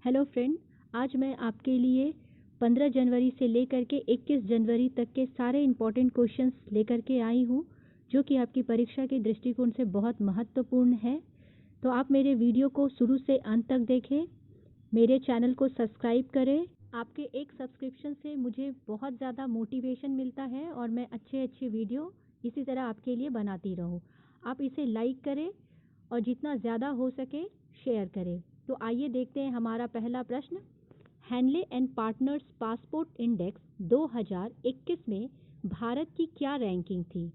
Hello friend, आज मैं आपके लिए 15 जनवरी से लेकर के 21 जनवरी तक के सारे इम्पोर्टेंट क्वेश्चंस लेकर के आई हूँ, जो कि आपकी परीक्षा के दृष्टिकोण से बहुत महत्वपूर्ण है। तो आप मेरे वीडियो को शुरू से अंत तक देखें, मेरे चैनल को सब्सक्राइब करें। आपके एक सब्सक्रिप्शन से मुझे बहुत ज़्यादा मोटिवेशन मिलता है और मैं अच्छे वीडियो इसी तरह आपके लिए बनाती रहूँ। आप इसे लाइक करें और जितना ज़्यादा हो सके शेयर करें। तो आइए देखते हैं हमारा पहला प्रश्न। Henle and partners passport index 2021 में भारत की क्या रैंकिंग थी?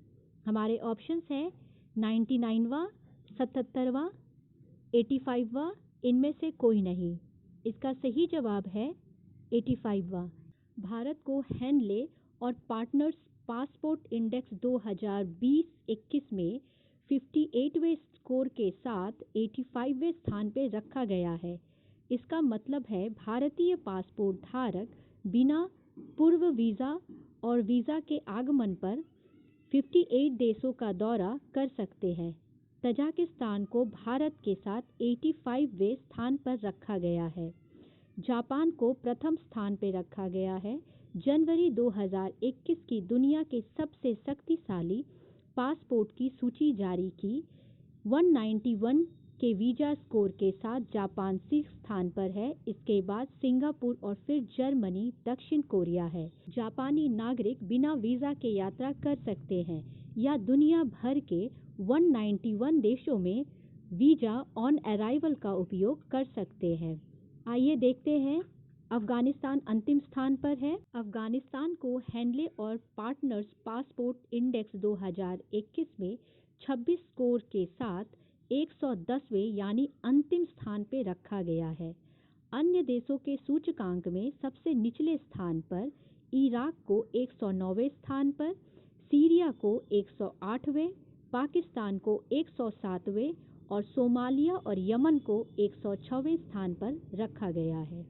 हमारे ऑप्शंस हैं 99वां, 77वां, 85वां, इनमें से कोई नहीं। इसका सही जवाब है 85वां। भारत को हैनले और पार्टनर्स पासपोर्ट इंडेक्स 2020-21 में 58वें स्कोर के साथ 85वें स्थान पर रखा गया है। इसका मतलब है भारतीय पासपोर्ट धारक बिना पूर्व वीज़ा और वीज़ा के आगमन पर 58 देशों का दौरा कर सकते हैं। तजाकिस्तान को भारत के साथ 85वें स्थान पर रखा गया है। जापान को प्रथम स्थान पर रखा गया है। जनवरी 2021 की दुनिया के सबसे शक्तिशाली पासपोर्ट की सूची जारी की। 191 के वीज़ा स्कोर के साथ जापान 6 स्थान पर है। इसके बाद सिंगापुर और फिर जर्मनी, दक्षिण कोरिया है। जापानी नागरिक बिना वीज़ा के यात्रा कर सकते हैं या दुनिया भर के 191 देशों में वीज़ा ऑन अराइवल का उपयोग कर सकते हैं। आइए देखते हैं। अफगानिस्तान अंतिम स्थान पर है। अफगानिस्तान को हैनले और पार्टनर्स पासपोर्ट इंडेक्स 2021 में 26 स्कोर के साथ 110वें यानी अंतिम स्थान पर रखा गया है। अन्य देशों के सूचकांक में सबसे निचले स्थान पर इराक को 109वें स्थान पर, सीरिया को 108वें, पाकिस्तान को 107वें और सोमालिया और यमन को 106वें स्थान पर रखा गया है।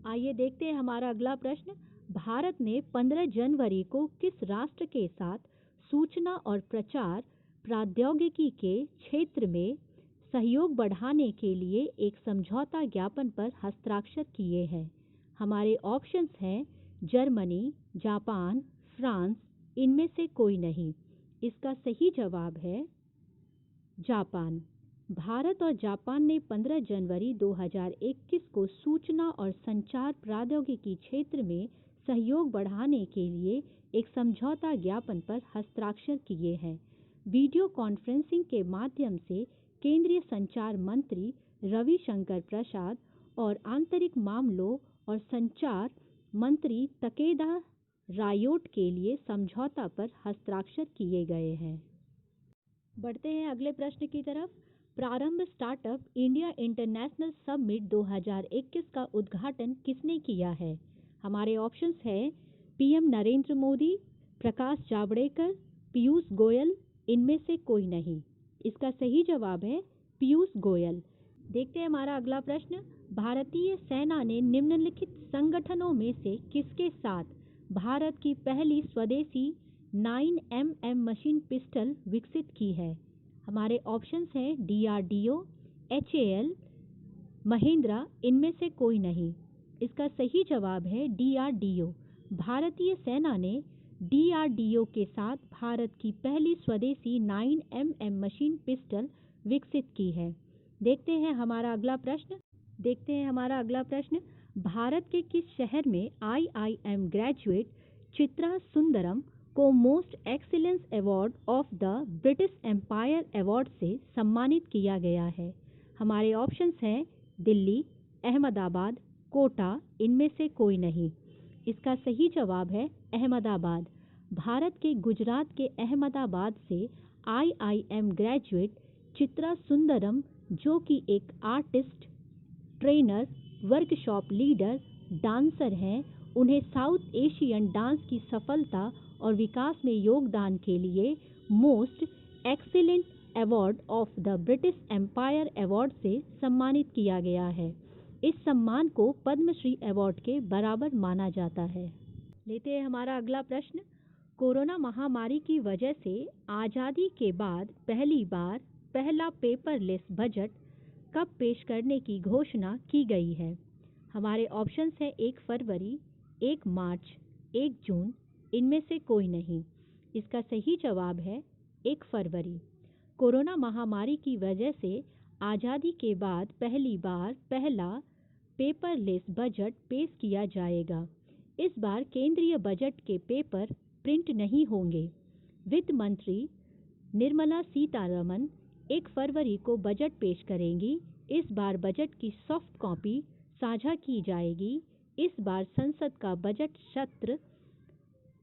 आइए देखते हैं हमारा अगला प्रश्न। भारत ने 15 जनवरी को किस राष्ट्र के साथ सूचना और प्रचार प्रौद्योगिकी के क्षेत्र में सहयोग बढ़ाने के लिए एक समझौता ज्ञापन पर हस्ताक्षर किए हैं? हमारे ऑप्शंस हैं जर्मनी, जापान, फ्रांस, इनमें से कोई नहीं। इसका सही जवाब है जापान। भारत और जापान ने 15 जनवरी 2021 को सूचना और संचार प्रौद्योगिकी क्षेत्र में सहयोग बढ़ाने के लिए एक समझौता ज्ञापन पर हस्ताक्षर किए हैं। वीडियो कॉन्फ्रेंसिंग के माध्यम से केंद्रीय संचार मंत्री रविशंकर प्रसाद और आंतरिक मामलों और संचार मंत्री तकेदा रायोट के लिए समझौता पर हस्ताक्षर किए गए हैं। बढ़ते हैं अगले प्रश्न की तरफ। प्रारंभ स्टार्टअप इंडिया इंटरनेशनल समिट 2021 का उद्घाटन किसने किया है? हमारे ऑप्शंस हैं पीएम नरेंद्र मोदी, प्रकाश जावड़ेकर, पीयूष गोयल, इनमें से कोई नहीं। इसका सही जवाब है पीयूष गोयल। देखते हैं हमारा अगला प्रश्न। भारतीय सेना ने निम्नलिखित संगठनों में से किसके साथ भारत की पहली स्वदेशी 9mm मशीन पिस्टल विकसित की है? हमारे ऑप्शंस हैं DRDO, HAL, महिंद्रा, इनमें से कोई नहीं। इसका सही जवाब है DRDO। भारतीय सेना ने DRDO के साथ भारत की पहली स्वदेशी 9mm मशीन पिस्टल विकसित की है। देखते हैं हमारा अगला प्रश्न। भारत के किस शहर में IIM ग्रेजुएट चित्रा सुंदरम को most excellence award of the British empire award से सम्मानित किया गया है? हमारे ऑप्शंस हैं दिल्ली, अहमदाबाद, कोटा, इनमें से कोई नहीं। इसका सही जवाब है अहमदाबाद। भारत के गुजरात के अहमदाबाद से IIM ग्रेजुएट चित्रा सुंदरम, जो कि एक artist, trainer, workshop leader, dancer हैं, उन्हें साउथ एशियन डांस की सफलता और विकास में योगदान के लिए most excellent award of the British empire award से सम्मानित किया गया है। इस सम्मान को पद्मश्री अवार्ड के बराबर माना जाता है। लेते हैं हमारा अगला प्रश्न। कोरोना महामारी की वजह से आज़ादी के बाद पहली बार पहला पेपरलेस बजट कब पेश करने की घोषणा की गई है? हमारे ऑप्शंस हैं 1 फरवरी, 1 मार्च, 1 जून, इनमें से कोई नहीं। इसका सही जवाब है 1 फरवरी। कोरोना महामारी की वजह से आज़ादी के बाद पहली बार पहला पेपरलेस बजट पेश किया जाएगा। इस बार केंद्रीय बजट के पेपर प्रिंट नहीं होंगे। वित्त मंत्री निर्मला सीतारमण 1 फरवरी को बजट पेश करेंगी। इस बार बजट की सॉफ्ट कॉपी साझा की जाएगी। इस बार संसद का बजट सत्र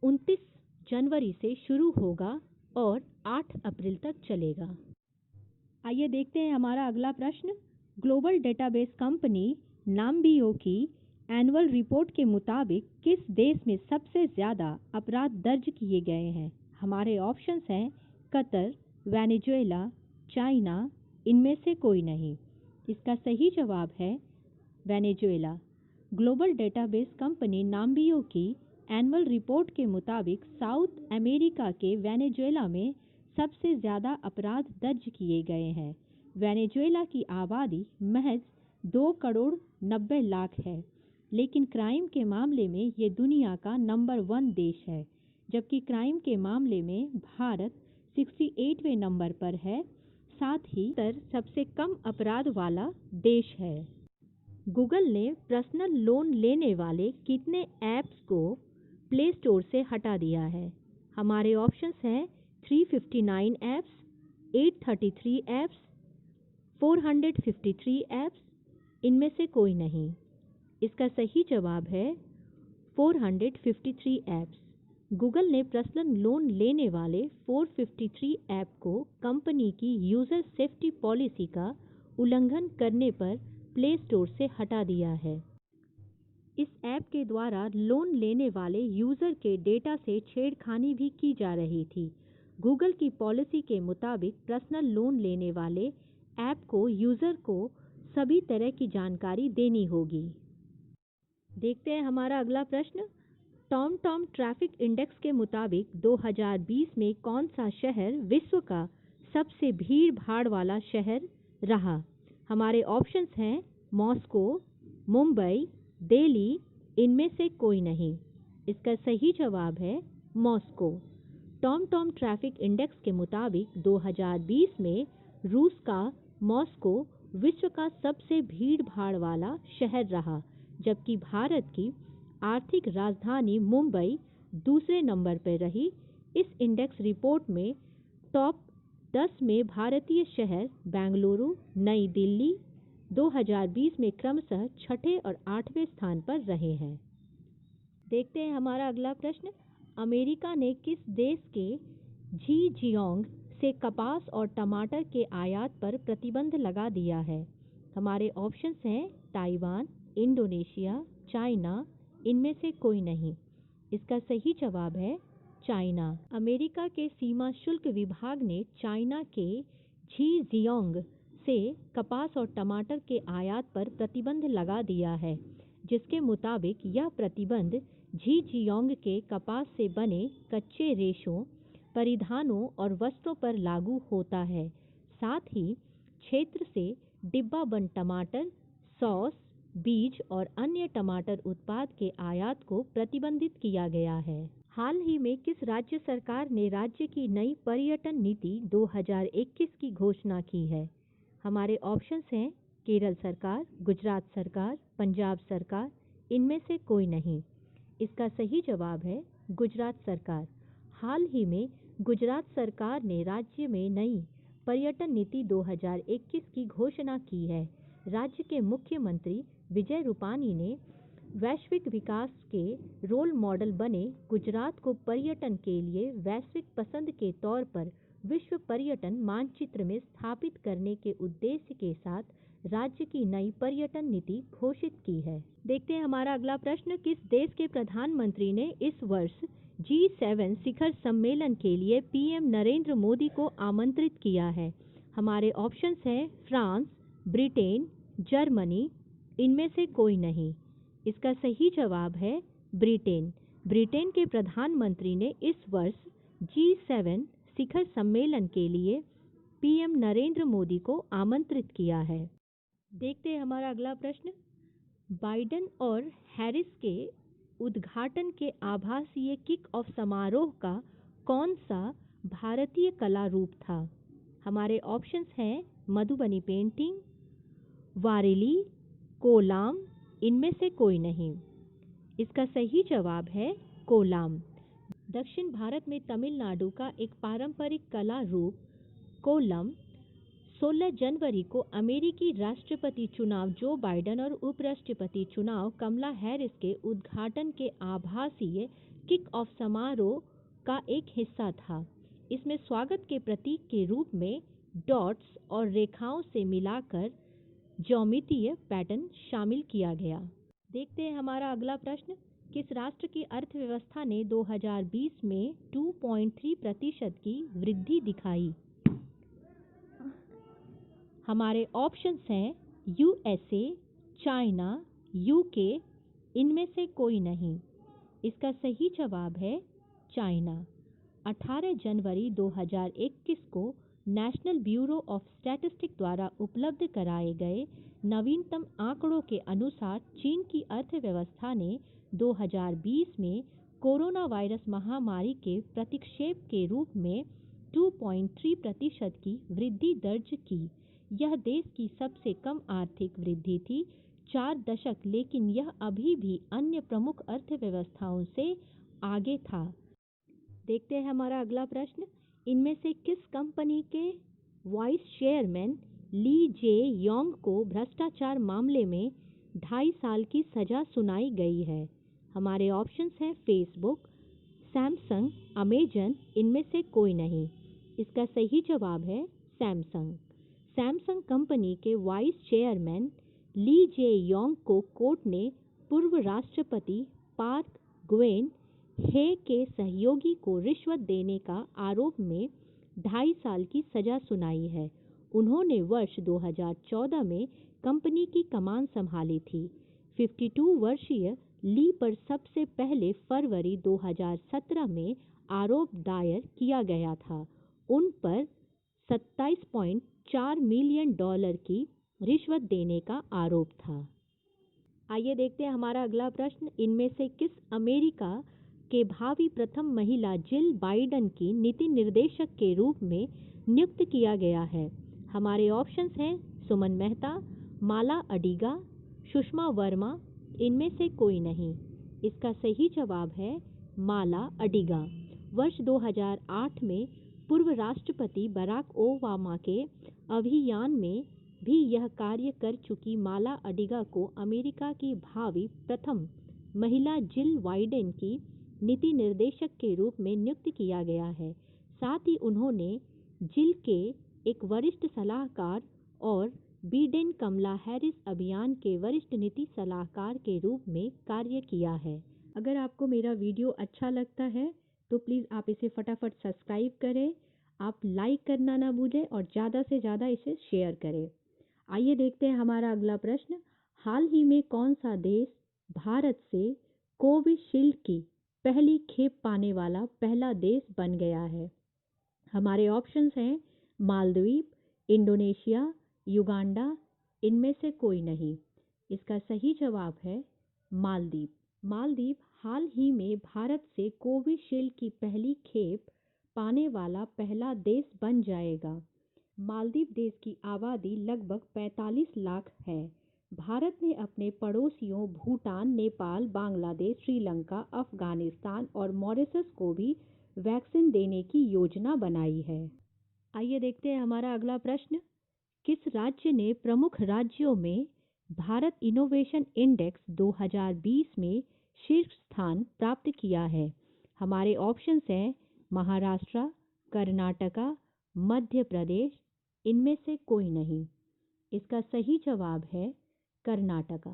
29 जनवरी से शुरू होगा और 8 अप्रैल तक चलेगा। आइए देखते हैं हमारा अगला प्रश्न। ग्लोबल डेटाबेस कंपनी नाम्बियो की एनुअल रिपोर्ट के मुताबिक किस देश में सबसे ज़्यादा अपराध दर्ज किए गए हैं? हमारे ऑप्शंस हैं कतर, वेनेजुएला, चाइना, इनमें से कोई नहीं। इसका सही जवाब है वेनेजुएला। ग्लोबल डेटाबेस कंपनी नाम्बियो की एनुअल रिपोर्ट के मुताबिक साउथ अमेरिका के वेनेजुएला में सबसे ज़्यादा अपराध दर्ज किए गए हैं। वेनेजुएला की आबादी महज 2 करोड़ 90 लाख है, लेकिन क्राइम के मामले में ये दुनिया का नंबर 1 देश है, जबकि क्राइम के मामले में भारत 68वें नंबर पर है। साथ ही सबसे कम अपराध वाला देश है। गूगल ने पर्सनल लोन लेने वाले कितने ऐप्स को प्ले स्टोर से हटा दिया है? हमारे ऑप्शंस हैं 359 ऐप्स, 833 ऐप्स, 453 ऐप्स, इनमें से कोई नहीं। इसका सही जवाब है 453 ऐप्स। गूगल ने पर्सनल लोन लेने वाले 453 ऐप को कंपनी की यूज़र सेफ्टी पॉलिसी का उल्लंघन करने पर प्ले स्टोर से हटा दिया है। इस ऐप के द्वारा लोन लेने वाले यूज़र के डेटा से छेड़खानी भी की जा रही थी। गूगल की पॉलिसी के मुताबिक पर्सनल लोन लेने वाले ऐप को यूज़र को सभी तरह की जानकारी देनी होगी। देखते हैं हमारा अगला प्रश्न। टॉम ट्रैफिक इंडेक्स के मुताबिक 2020 में कौन सा शहर विश्व का सबसे भीड़ भाड़ वाला शहर रहा? हमारे ऑप्शंस हैं मॉस्को, मुंबई, दिल्ली, इनमें से कोई नहीं। इसका सही जवाब है मॉस्को। टॉम ट्रैफिक इंडेक्स के मुताबिक 2020 में रूस का मॉस्को विश्व का सबसे भीड़ भाड़ वाला शहर रहा, जबकि भारत की आर्थिक राजधानी मुंबई दूसरे नंबर पर रही। इस इंडेक्स रिपोर्ट में टॉप 10 में भारतीय शहर बेंगलुरु, नई दिल्ली 2020 में क्रमशः 6ठे और 8वें स्थान पर रहे हैं। देखते हैं हमारा अगला प्रश्न। अमेरिका ने किस देश के झीजियांग से कपास और टमाटर के आयात पर प्रतिबंध लगा दिया है? हमारे ऑप्शंस हैं ताइवान, इंडोनेशिया, चाइना, इनमें से कोई नहीं। इसका सही जवाब है चाइना। अमेरिका के सीमा शुल्क विभाग ने चाइना के झीजियांग से कपास और टमाटर के आयात पर प्रतिबंध लगा दिया है, जिसके मुताबिक यह प्रतिबंध झीजियांग के कपास से बने कच्चे रेशों, परिधानों और वस्त्रों पर लागू होता है। साथ ही क्षेत्र से डिब्बाबंद टमाटर, सॉस, बीज और अन्य टमाटर उत्पाद के आयात को प्रतिबंधित किया गया है। हाल ही में किस राज्य सरकार ने राज्य की नई पर्यटन नीति 2021 की घोषणा की है? हमारे ऑप्शंस हैं केरल सरकार, गुजरात सरकार, पंजाब सरकार, इनमें से कोई नहीं। इसका सही जवाब है गुजरात सरकार। हाल ही में गुजरात सरकार ने राज्य में नई पर्यटन नीति 2021 की घोषणा की है। राज्य के मुख्यमंत्री विजय रूपानी ने वैश्विक विकास के रोल मॉडल बने गुजरात को पर्यटन के लिए वैश्विक पसंद के तौर पर विश्व पर्यटन मानचित्र में स्थापित करने के उद्देश्य के साथ राज्य की नई पर्यटन नीति घोषित की है। देखते हैं हमारा अगला प्रश्न। किस देश के प्रधानमंत्री ने इस वर्ष G7 शिखर सम्मेलन के लिए पीएम नरेंद्र मोदी को आमंत्रित किया है? हमारे ऑप्शंस हैं फ्रांस, ब्रिटेन, जर्मनी, इनमें से कोई नहीं। इसका सही जवाब है ब्रिटेन। ब्रिटेन के प्रधानमंत्री ने इस वर्ष G7 शिखर सम्मेलन के लिए पीएम नरेंद्र मोदी को आमंत्रित किया है। देखते हैं हमारा अगला प्रश्न। बाइडेन और हैरिस के उद्घाटन के आभासीय किक ऑफ समारोह का कौन सा भारतीय कला रूप था? हमारे ऑप्शंस हैं मधुबनी पेंटिंग, वारेली, कोलाम, इनमें से कोई नहीं। इसका सही जवाब है कोलाम। दक्षिण भारत में तमिलनाडु का एक पारंपरिक कला रूप कोलम 16 जनवरी को अमेरिकी राष्ट्रपति चुनाव जो बाइडेन और उपराष्ट्रपति चुनाव कमला हैरिस के उद्घाटन के आभासीय किक ऑफ समारोह का एक हिस्सा था। इसमें स्वागत के प्रतीक के रूप में डॉट्स और रेखाओं से मिलाकर ज्यामितीय पैटर्न शामिल किया गया। देखते हैं हमारा अगला प्रश्न। किस राष्ट्र की अर्थव्यवस्था ने 2020 में 2.3% की वृद्धि दिखाई? हमारे ऑप्शंस हैं यूएसए, चाइना, यूके, इनमें से कोई नहीं। इसका सही जवाब है चाइना। 18 जनवरी 2021 को नेशनल ब्यूरो ऑफ स्टैटिस्टिक्स द्वारा उपलब्ध कराए गए नवीनतम आंकड़ों के अनुसार चीन की अर्थव्यवस्था ने 2020 में कोरोना वायरस महामारी के प्रतिक्षेप के रूप में 2.3% की वृद्धि दर्ज की। यह देश की सबसे कम आर्थिक वृद्धि थी 4 दशक, लेकिन यह अभी भी अन्य प्रमुख अर्थव्यवस्थाओं से आगे था। देखते हैं हमारा अगला प्रश्न। इनमें से किस कंपनी के वाइस चेयरमैन ली जे योंग को भ्रष्टाचार मामले में 2.5 साल की सजा सुनाई गई है? हमारे ऑप्शंस हैं फेसबुक, सैमसंग, अमेजन, इनमें से कोई नहीं। इसका सही जवाब है सैमसंग। सैमसंग कंपनी के वाइस चेयरमैन ली जे योंग को कोर्ट ने पूर्व राष्ट्रपति पार्क ग्वेन हे के सहयोगी को रिश्वत देने का आरोप में 2.5 साल की सजा सुनाई है। उन्होंने वर्ष 2014 में कंपनी की कमान संभाली थी। 52 वर्षीय ली पर सबसे पहले फरवरी 2017 में आरोप दायर किया गया था। उन पर $27.4 मिलियन की रिश्वत देने का आरोप था। आइए देखते हैं हमारा अगला प्रश्न। इनमें से किस अमेरिका के भावी प्रथम महिला जिल बाइडेन की नीति निर्देशक के रूप में नियुक्त किया गया है? हमारे ऑप्शंस हैं सुमन मेहता, माला अडिगा, सुषमा वर्मा, इनमें से कोई नहीं। इसका सही जवाब है माला अडिगा। वर्ष 2008 में पूर्व राष्ट्रपति बराक ओबामा के अभियान में भी यह कार्य कर चुकी माला अडिगा को अमेरिका की भावी प्रथम महिला जिल बाइडेन की नीति निर्देशक के रूप में नियुक्त किया गया है। साथ ही उन्होंने जिल के एक वरिष्ठ सलाहकार और बिडेन कमला हैरिस अभियान के वरिष्ठ नीति सलाहकार के रूप में कार्य किया है। अगर आपको मेरा वीडियो अच्छा लगता है तो प्लीज़ आप इसे फटाफट सब्सक्राइब करें, आप लाइक करना ना भूलें और ज़्यादा से ज़्यादा इसे शेयर करें। आइए देखते हैं हमारा अगला प्रश्न। हाल ही में कौन सा देश भारत से कोविशील्ड की पहली खेप पाने वाला पहला देश बन गया है? हमारे ऑप्शंस हैं मालदीव, इंडोनेशिया, युगांडा, इनमें से कोई नहीं। इसका सही जवाब है मालदीव। मालदीव हाल ही में भारत से कोविशील्ड की पहली खेप पाने वाला पहला देश बन जाएगा। मालदीव देश की आबादी लगभग 45 लाख है। भारत ने अपने पड़ोसियों भूटान, नेपाल, बांग्लादेश, श्रीलंका, अफगानिस्तान और मॉरिशस को भी वैक्सीन देने की योजना बनाई है। आइए देखते हैं हमारा अगला प्रश्न। किस राज्य ने प्रमुख राज्यों में भारत इनोवेशन इंडेक्स 2020 में शीर्ष स्थान प्राप्त किया है? हमारे ऑप्शंस हैं महाराष्ट्र, कर्नाटका, मध्य प्रदेश, इनमें से कोई नहीं। इसका सही जवाब है कर्नाटका।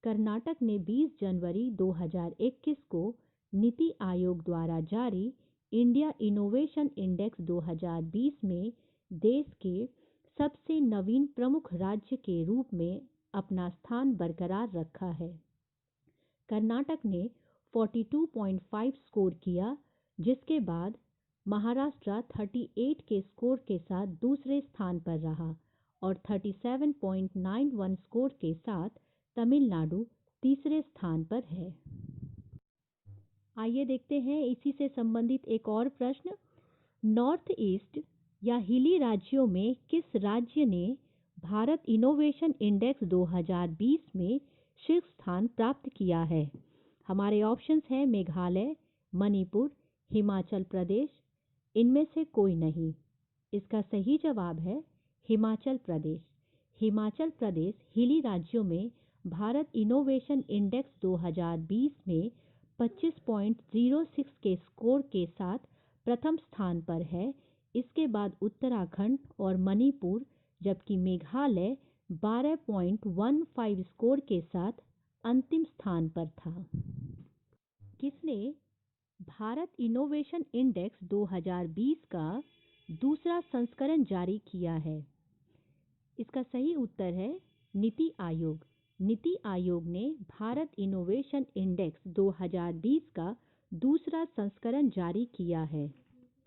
कर्नाटक ने 20 जनवरी 2021 को नीति आयोग द्वारा जारी इंडिया इनोवेशन इंडेक्स 2020 में देश के सबसे नवीन प्रमुख राज्य के रूप में अपना स्थान बरकरार रखा है। कर्नाटक ने 42.5 स्कोर किया, जिसके बाद महाराष्ट्र 38 के स्कोर के साथ दूसरे स्थान पर रहा और 37.91 स्कोर के साथ तमिलनाडु तीसरे स्थान पर है। आइए देखते हैं इसी से संबंधित एक और प्रश्न। नॉर्थ ईस्ट या हिली राज्यों में किस राज्य ने भारत इनोवेशन इंडेक्स 2020 में शीर्ष स्थान प्राप्त किया है? हमारे ऑप्शंस हैं मेघालय, मणिपुर, हिमाचल प्रदेश, इनमें से कोई नहीं। इसका सही जवाब है हिमाचल प्रदेश। हिमाचल प्रदेश हिली राज्यों में भारत इनोवेशन इंडेक्स 2020 में 25.06 के स्कोर के साथ प्रथम स्थान पर है। इसके बाद उत्तराखंड और मणिपुर, जबकि मेघालय 12.15 स्कोर के साथ अंतिम स्थान पर था। किसने भारत इनोवेशन इंडेक्स 2020 का दूसरा संस्करण जारी किया है? इसका सही उत्तर है नीति आयोग। नीति आयोग ने भारत इनोवेशन इंडेक्स 2020 का दूसरा संस्करण जारी किया है।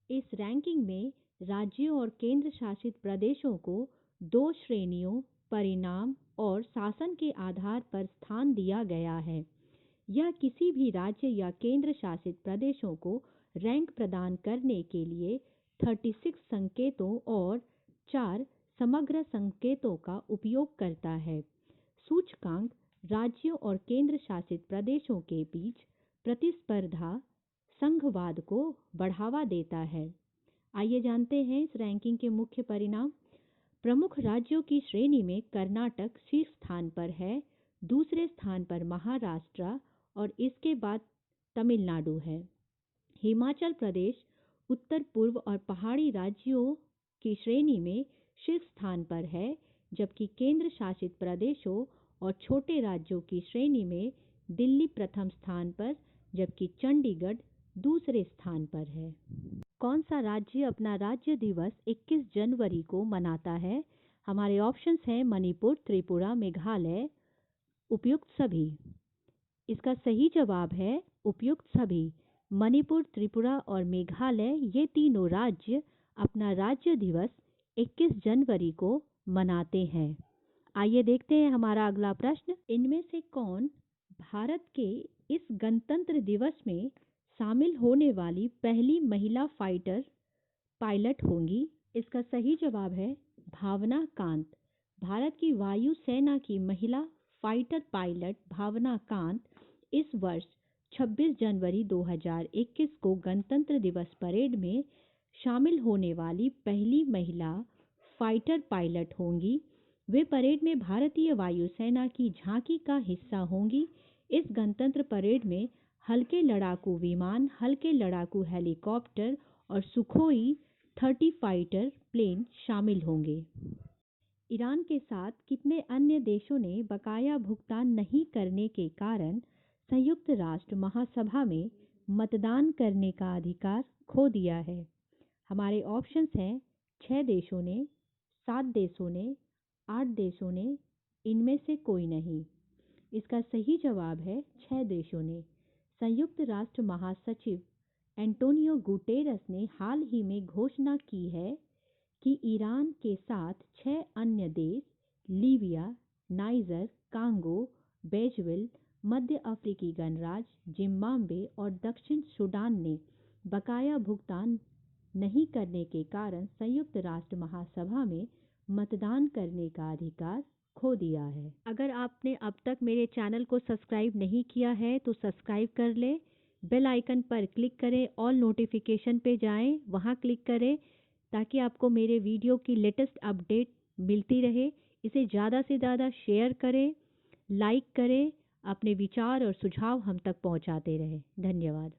इस रैंकिंग में राज्यों और केंद्र शासित प्रदेशों को 2 श्रेणियों, परिणाम और शासन के आधार पर स्थान दिया गया है। यह किसी भी राज्य या केंद्र शासित प्रदेशों को रैंक प्रदान करने के लिए 36 संकेतों और 4 समग्र संकेतों का उपयोग करता है। सूचकांक राज्यों और केंद्र शासित प्रदेशों के बीच प्रतिस्पर्धा संघवाद को बढ़ावा देता है। आइए जानते हैं इस रैंकिंग के मुख्य परिणाम। प्रमुख राज्यों की श्रेणी में कर्नाटक शीर्ष स्थान पर है, दूसरे स्थान पर महाराष्ट्र और इसके बाद तमिलनाडु है। हिमाचल प्रदेश उत्तर पूर्व और पहाड़ी राज्यों की श्रेणी में शीर्ष स्थान पर है, जबकि केंद्र शासित प्रदेशों और छोटे राज्यों की श्रेणी में दिल्ली प्रथम स्थान पर, जबकि चंडीगढ़ दूसरे स्थान पर है। कौन सा राज्य अपना राज्य दिवस 21 जनवरी को मनाता है? हमारे ऑप्शंस हैं मणिपुर, त्रिपुरा, मेघालय, उपयुक्त सभी। इसका सही जवाब है उपयुक्त सभी। मणिपुर, त्रिपुरा और मेघालय ये तीनों राज्य अपना राज्य दिवस 21 जनवरी को मनाते हैं। आइए देखते हैं हमारा अगला प्रश्न। इनमें से कौन भारत के इस गणतंत्र दिवस में शामिल होने वाली पहली महिला फाइटर पायलट होंगी? इसका सही जवाब है भावना कांत। भारत की वायु सेना की महिला फाइटर पायलट भावना कांत इस वर्ष 26 जनवरी 2021 को गणतंत्र दिवस परेड में शामिल होने वाली पहली महिला फाइटर पायलट होंगी। वे परेड में भारतीय वायुसेना की झांकी का हिस्सा होंगी। इस गणतंत्र परेड में हल्के लड़ाकू विमान, हल्के लड़ाकू हेलीकॉप्टर और सुखोई 30 फाइटर प्लेन शामिल होंगे। ईरान के साथ कितने अन्य देशों ने बकाया भुगतान नहीं करने के कारण संयुक्त राष्ट्र महासभा में मतदान करने का अधिकार खो दिया है? हमारे ऑप्शंस हैं 6 देशों ने, 7 देशों ने, 8 देशों ने, इनमें से कोई नहीं। इसका सही जवाब है 6 देशों ने। संयुक्त राष्ट्र महासचिव एंटोनियो गुटेरस ने हाल ही में घोषणा की है कि ईरान के साथ 6 अन्य देश लीबिया, नाइजर, कांगो, बेजविल, मध्य अफ्रीकी गणराज्य, जिम्बाब्वे और दक्षिण सूडान ने बकाया भुगतान नहीं करने के कारण संयुक्त राष्ट्र महासभा में मतदान करने का अधिकार खो दिया है। अगर आपने अब तक मेरे चैनल को सब्सक्राइब नहीं किया है तो सब्सक्राइब कर लें, बेल आइकन पर क्लिक करें, ऑल नोटिफिकेशन पे जाएं, वहां क्लिक करें ताकि आपको मेरे वीडियो की लेटेस्ट अपडेट मिलती रहे। इसे ज़्यादा से ज़्यादा शेयर करें, लाइक करें, अपने विचार और सुझाव हम तक पहुंचाते रहें। धन्यवाद।